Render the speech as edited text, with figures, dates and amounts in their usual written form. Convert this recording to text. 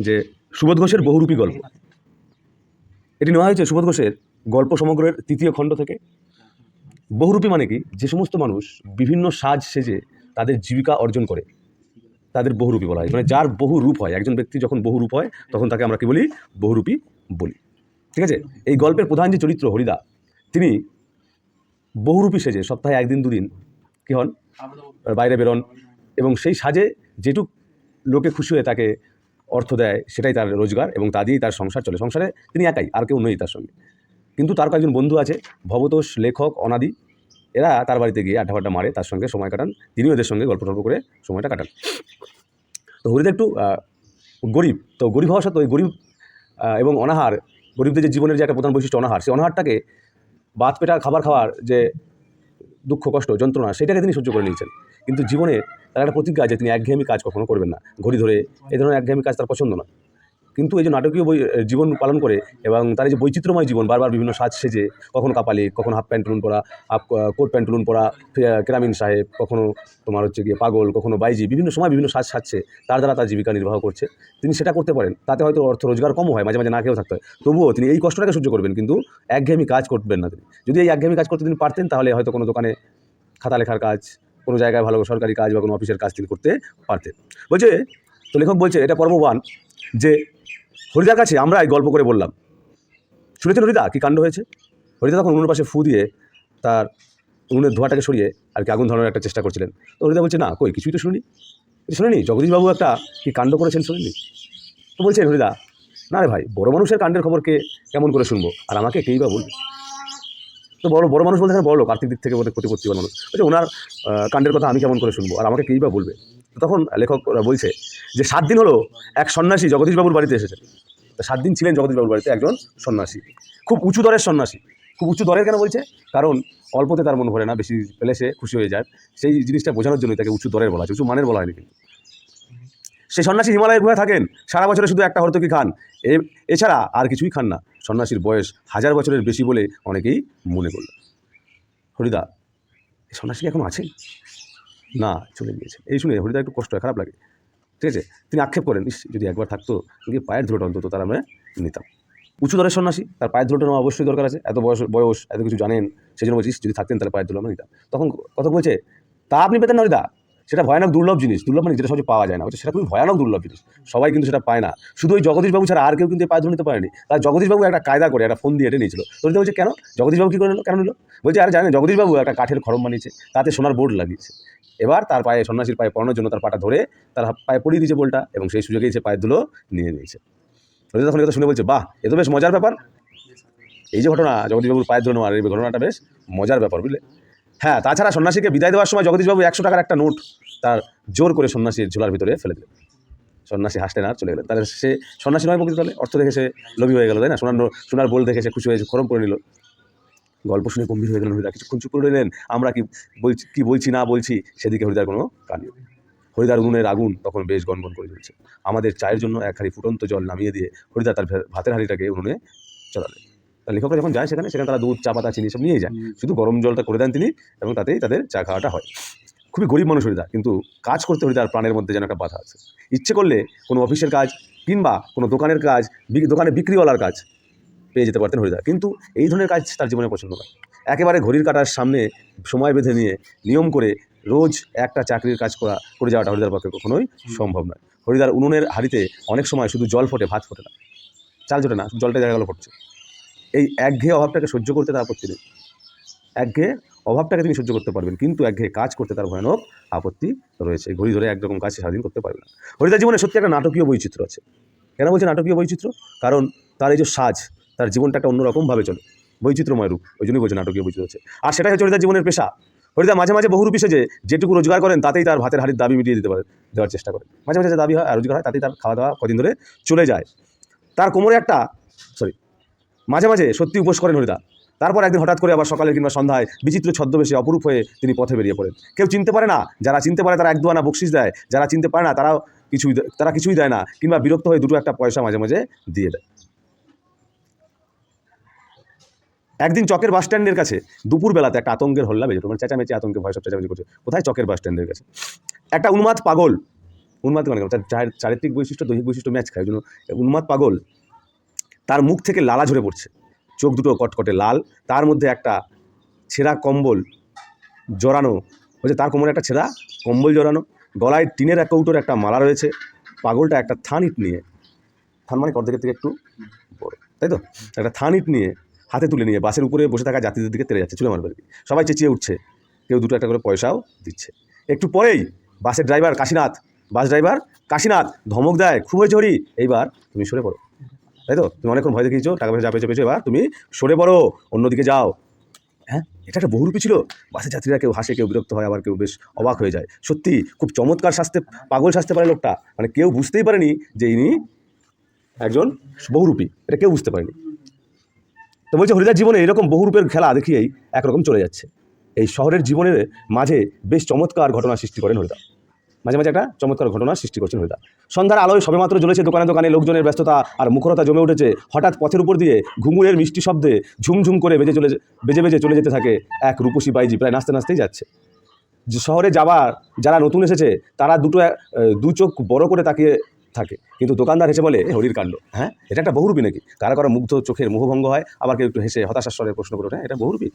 যে সুবোধ ঘোষের বহুরূপী গল্প। এটি নেওয়া হয়েছে সুবোধ ঘোষের গল্প সমগ্রের ৩য় খণ্ড থেকে। বহুরূপী মানে কি? যে সমস্ত মানুষ বিভিন্ন সাজ সেজে তাদের জীবিকা অর্জন করে তাদের বহুরূপী বলা হয়। মানে যার বহু রূপ হয়, একজন ব্যক্তি যখন বহু রূপ হয় তখন তাকে আমরা কি বলি? বহুরূপী বলি। ঠিক আছে? এই গল্পের প্রধান যে চরিত্র হরিদা, তিনি বহুরূপী সেজে সপ্তাহে 1 দিন 2 দিন কি হন, বাইরে বেরোন, এবং সেই সাজে যেটুক লোকে খুশি হয়ে তাকে অর্থ দেয় সেটাই তার রোজগার, এবং তা দিয়েই তার সংসার চলে। সংসারে তিনি একাই, আর কেউ নেই তার সঙ্গে। কিন্তু তার কয়েকজন বন্ধু আছে, ভবতোষ, লেখক, অনাদি। এরা তার বাড়িতে গিয়ে আড্ডা ফাড্ডা মারে, তার সঙ্গে সময় কাটান, তিনি ওদের সঙ্গে গল্প টল্প করে সময়টা কাটান। তো হরিদা একটু গরিব, তো গরিব হওয়া সত্ত্বেও গরিব এবং অনাহার, গরিবদের যে জীবনের যে একটা প্রধান বৈশিষ্ট্য অনাহার, সেই অনাহারটাকে বাত পেটা খাবার খাওয়ার যে দুঃখ, কষ্ট, যন্ত্রণা, সেটাকে তিনি সহ্য করে নিয়েছেন। কিন্তু জীবনে তার একটা প্রতিজ্ঞা যে তিনি একঘেয়েমি কাজ কখনো করবেন না, ঘড়ি ধরে এই ধরনের একঘেয়েমি কাজ তার পছন্দ না। কিন্তু এই যে নাটকীয় জীবন পালন করে, এবং তার এই যে বৈচিত্র্যময় জীবন, বারবার বিভিন্ন সাজ সেজে, কখনো কাপালি, কখনো হাফ প্যান্ট টুলুন পরা, কোট প্যান্ট টুলুন পরা, কেরামিন সাহেব, কখনো তোমার হচ্ছে গিয়ে পাগল, কখনো বাইজি, বিভিন্ন সময় বিভিন্ন সাজ সাজছে, তার দ্বারা তার জীবিকা নির্বাহ করছে। তিনি সেটা করতে পারেন, তাতে হয়তো অর্থ রোজগার কমও হয়, মাঝে মাঝে না খেয়েও থাকতে হয়, তবুও তিনি এই কষ্টটাকে সহ্য করবেন, কিন্তু একঘেয়েমি কাজ করবেন না তিনি। যদি এই একঘেয়েমি কাজ করতে তিনি পারতেন, তাহলে হয়তো কোনো দোকানে খাতা লেখার কাজ, কোনো জায়গায় ভালো সরকারি কাজ বা কোনো অফিসের কাজ তিনি করতে পারতেন। বলছে, তো লেখক বলছে, এটা পর্ব 1, যে হরিদার কাছে আমরা এই গল্প করে বললাম। শুনেছেন হরিদা কী কাণ্ড হয়েছে? হরিদা তখন উনুনের পাশে ফু দিয়ে তার উনুনের ধোঁয়াটাকে সরিয়ে আর কি আগুন ধরানোর একটা চেষ্টা করছিলেন। তো হরিদা বলছে, না কই, কিছুই তো শুনিনি। শুনিনি জগদীশবাবু একটা কী কাণ্ড করেছেন, শুনিনি? তো বলছেন হরিদা, না রে ভাই, বড় মানুষের কাণ্ডের খবর কেমন করে শুনবো, আর আমাকে কেই বা বলবে? তো বড় মানুষ বলতে এখানে বড় লোক, আর্থিক দিক থেকে প্রতিপত্তিবান মানুষ বলছে, ওনার কাণ্ডের কথা আমি কেমন করে শুনবো, আর আমাকে কেই বা বলবে? তখন লেখক বলছে যে 7 দিন হলো এক সন্ন্যাসী জগদীশবাবুর বাড়িতে এসেছেন। 7 দিন ছিলেন জগদীশবাবুর বাড়িতে একজন সন্ন্যাসী, খুব উঁচু দরের সন্ন্যাসী। খুব উঁচু দরের কেন বলছে? কারণ অল্পতে তার মন ভরে না, বেশি পেলে সে খুশি হয়ে যায়। সেই জিনিসটা বোঝানোর জন্যই তাকে উঁচু দরের বলা হয়েছে, উঁচু মানের বলা হয়নি। কিন্তু সেই সন্ন্যাসী হিমালয়ে গুহায় থাকেন, সারা বছরে শুধু একটা হরতকি খান, এছাড়া আর কিছুই খান না। সন্ন্যাসীর বয়স 1000 বছরের বেশি বলে অনেকেই মনে করল। হরিদা, এই সন্ন্যাসী এখনো আছেন? না, চলে গিয়েছে। এই শুনে হরিদা একটু কষ্ট হয়, খারাপ লাগে। ঠিক আছে? তিনি আক্ষেপ করেন, যদি একবার থাকতো, গিয়ে পায়ের ধুলোটা অন্তত তার আমরা নিতাম। উঁচু দরের সন্ন্যাসী, তার পায়ের ধুলোটা নেওয়া অবশ্যই দরকার আছে, এত বয়স এত কিছু জানেন, সেই জন্য বলছিস যদি থাকতেন তাহলে পায়ের ধুলো আমরা নিতাম। তখন কথা বলছে, তা আপনি পেতেন না হরিদা? সেটা ভয়ানক দুর্লভ জিনিস। দুর্লভ মানে যেটা সহজে পাওয়া যায় না, সেটা খুবই ভয়ানক দুর্লভ জিনিস। সবাই কিন্তু সেটা পায় না। শুধু ওই জগদীশবাবু ছাড়া আর কেউ কিন্তু পায়ের ধুলো নিতে পারেনি। তার জগদীশবাবু একটা কায়দা করে একটা ফোন দিয়ে এটা নিয়েছিল। তো বলছে, কেন জগদীশবাবু কী করে নিল, কেন নিল? বলছে, আরে জানেন, জগদীশবাবু একটা কাঠের খড়ম বানিয়েছে, তাতে সোনার বোর্ড লাগিয়েছে। এবার তার পায়ে, সন্ন্যাসীর পায়ে পড়ানোর জন্য তার পাটা ধরে তার পায়ে পরিয়ে দিয়েছে বোলটা, এবং সেই সুযোগেই সে পায়ের ধুলো নিয়ে নিয়েছে। তখন কথা শুনে বলছে, বাহ, এ তো বেশ মজার ব্যাপার। এই যে ঘটনা, জগদীশবাবুর পায়ের ধুলো নেওয়ার এই ঘটনাটা বেশ মজার ব্যাপার, বুঝলে? হ্যাঁ, তাছাড়া সন্ন্যাসীকে বিদায় দেওয়ার সময় জগদীশবাবু 100 টাকার একটা নোট তার জোর করে সন্ন্যাসীর ঝোলার ভিতরে ফেলে দিলেন। সন্ন্যাসী হাসলেন আর চলে গেলেন। তাহলে সে সন্ন্যাসী নয় প্রকৃত, তাহলে অর্থ দেখে সে লোভী হয়ে গেল, তাই না? সোনার বোল দেখে সে খুশি হয়েছে, খরম করে নিল। গল্প শুনে গম্ভীর হয়ে গেলেন হরিদা, কিছুক্ষণ চুপ করে রইলেন। আমরা কি বলছি না বলছি সেদিকে হরিদার কোনো কান নেই। হরিদার উনুনের আগুন তখন বেশ গনগন করে জ্বলছে। আমাদের চায়ের জন্য এক হাঁড়ি ফুটন্ত জল নামিয়ে দিয়ে হরিদা তার ভাতের হাঁড়িটাকে উনুনে চড়ালেন। তার লেখকরা যখন যায় সেখানে তারা দুধ, চা পাতা, চিনি সব নিয়ে যায়, শুধু গরম জলটা করে দেন তিনি, এবং তাতেই তাদের চা খাওয়াটা হয়। খুবই গরিব মানুষ হরিদা, কিন্তু কাজ করতে হরিদার প্রাণের মধ্যে যেন একটা বাধা আছে। ইচ্ছে করলে কোনো অফিসের কাজ কিংবা কোনো দোকানের কাজ, দোকানে বিক্রিওয়ালার কাজ পেয়ে যেতে পারতেন হরিদা, কিন্তু এই ধরনের কাজ তার জীবনে পছন্দ নয়। একেবারে ঘড়ির কাঁটার সামনে সময় বেঁধে নিয়ে নিয়ম করে রোজ একটা চাকরির কাজ করে যাওয়াটা হরিদার পক্ষে কখনোই সম্ভব নয়। হরিদার উনুনের হাঁড়িতে অনেক সময় শুধু জল ফোটে, ভাত ফোটে না, চাল জোটে না, জলটা দেখা গেল ফোটছে। এই একঘেয়ে অভাবটাকে সহ্য করতে তার আপত্তি নেই। একঘেয়ে অভাবটাকে তিনি সহ্য করতে পারবেন, কিন্তু একঘেয়ে কাজ করতে তার ভয়ানক আপত্তি রয়েছে। ঘড়ি ধরে একরকম কাজ সারাদিন করতে পারবে না। হরিদার জীবনে সত্যি একটা নাটকীয় বৈচিত্র্য আছে। কেন বলছে নাটকীয় বৈচিত্র্য? কারণ তার এই যে সাজ, তার জীবনটা একটা অন্যরকমভাবে চলে, বৈচিত্র্যময় রূপ, ওই জন্যই বলছে নাটকীয় বৈচিত্র্য আছে। আর সেটাই হচ্ছে হরিদার জীবনের পেশা। হরিদা মাঝে মাঝে বহুরূপী সেজে যেটুকু রোজগার করেন তাতেই তার ভাতের হাড়ির দাবি মিটিয়ে দেওয়ার চেষ্টা করেন। মাঝে মাঝে যে দাবি হয় আর রোজগার হয়, তাতেই তার খাওয়া দাওয়া কদিন ধরে চলে যায়। তার কোমরে মাঝে মাঝে সত্যি উপোস করেন হরিদা। তারপর একদিন হঠাৎ করে আবার সকালে কিংবা সন্ধ্যায় বিচিত্র ছদ্মবেশে অপরূপ হয়ে তিনি পথে বেরিয়ে পড়েন। কেউ চিনতে পারে না, যারা চিনতে পারে তারা 1-2 আনা বকশিস দেয়, যারা চিনতে পারে না তারা কিছুই দেয় না, কিংবা বিরক্ত হয়ে 2 একটা পয়সা মাঝে মাঝে দিয়ে দেয়। একদিন চকের বাস স্ট্যান্ডের কাছে দুপুরবেলাতে একটা আতঙ্কের হল্লা বেজে, মানে চেঁচামেচি, আতঙ্কে ভয়, সব চেঁচামেচি করছে। কোথায়? চকের বাস স্ট্যান্ডের কাছে একটা উন্মাদ পাগল উন্মাদ মানে তার চারিত্রিক বৈশিষ্ট্য দৈহিক বৈশিষ্ট্য ম্যাচ খায়, ওই জন্য উন্মাদ পাগল। তার মুখ থেকে লালা ঝরে পড়ছে, চোখ দুটো কটকটে লাল, তার মধ্যে একটা ছেঁড়া কম্বল জড়ানো হচ্ছে, তার কোমরে একটা ছেঁড়া কম্বল জড়ানো, গলায় টিনের এক কৌটোর একটা মালা রয়েছে। পাগলটা একটা থান ইট নিয়ে, থান মানে অর্ধেকের থেকে একটু বড়, তাই তো, একটা থান ইট নিয়ে হাতে তুলে নিয়ে বাসের উপরে বসে থাকা যাত্রীদের দিকে তেড়ে যাচ্ছে, চলে মারবে আর কি। সবাই চেঁচিয়ে উঠছে, কেউ দুটো একটা করে পয়সাও দিচ্ছে। একটু পরেই বাসের driver Kashinath, bus driver Kashinath ধমক দেয়, খুব হয়েছে হরি, এইবার তুমি সরে পড়ো, তাই তো, তুমি অনেকক্ষণ ভয় দেখিয়েছো, টাকা পয়সা যা পেয়েছো, এবার তুমি সরে পড়ো, অন্যদিকে যাও। হ্যাঁ, এটা একটা বহুরূপী ছিল। বাসের যাত্রীরা কেউ হাসে, কেউ বিরক্ত হয়, আবার কেউ বেশ অবাক হয়ে যায়। সত্যি খুব চমৎকার সাজতে, পাগল সাজতে পারে লোকটা, মানে কেউ বুঝতেই পারেনি যে ইনি একজন বহুরূপী, এটা কেউ বুঝতে পারেনি। তো বলছে হরিদার জীবনে এরকম বহুরূপের খেলা দেখিয়েই একরকম চলে যাচ্ছে। এই শহরের জীবনের মাঝে বেশ চমৎকার ঘটনা সৃষ্টি করেন হরিদা, মাঝে মাঝে একটা চমৎকার ঘটনা সৃষ্টি করছেন হরিদা। সন্ধ্যার আলোয় সবেমাত্র জ্বলেছে দোকানে দোকানে, লোকজনের ব্যস্ততা আর মুখরতা জমে উঠেছে। হঠাৎ পথের উপর দিয়ে ঘুঙুরের মিষ্টি শব্দে ঝুমঝুম করে বেজে বেজে চলে যেতে থাকে এক রূপসী বাইজি, প্রায় নাচতে নাচতেই যাচ্ছে। যে শহরে যাবার যারা নতুন এসেছে তারা দু চোখ বড় করে তাকিয়ে থাকে, কিন্তু দোকানদার হেসে বলে হরির কাণ্ড। হ্যাঁ, এটা একটা বহুরূপী নাকি? কারো কারো মুগ্ধ চোখের মোহভঙ্গ হয়, আবার কেউ একটু হেসে হতাশাস্বরে প্রশ্ন করে ওঠে, এটা বহুরূপী।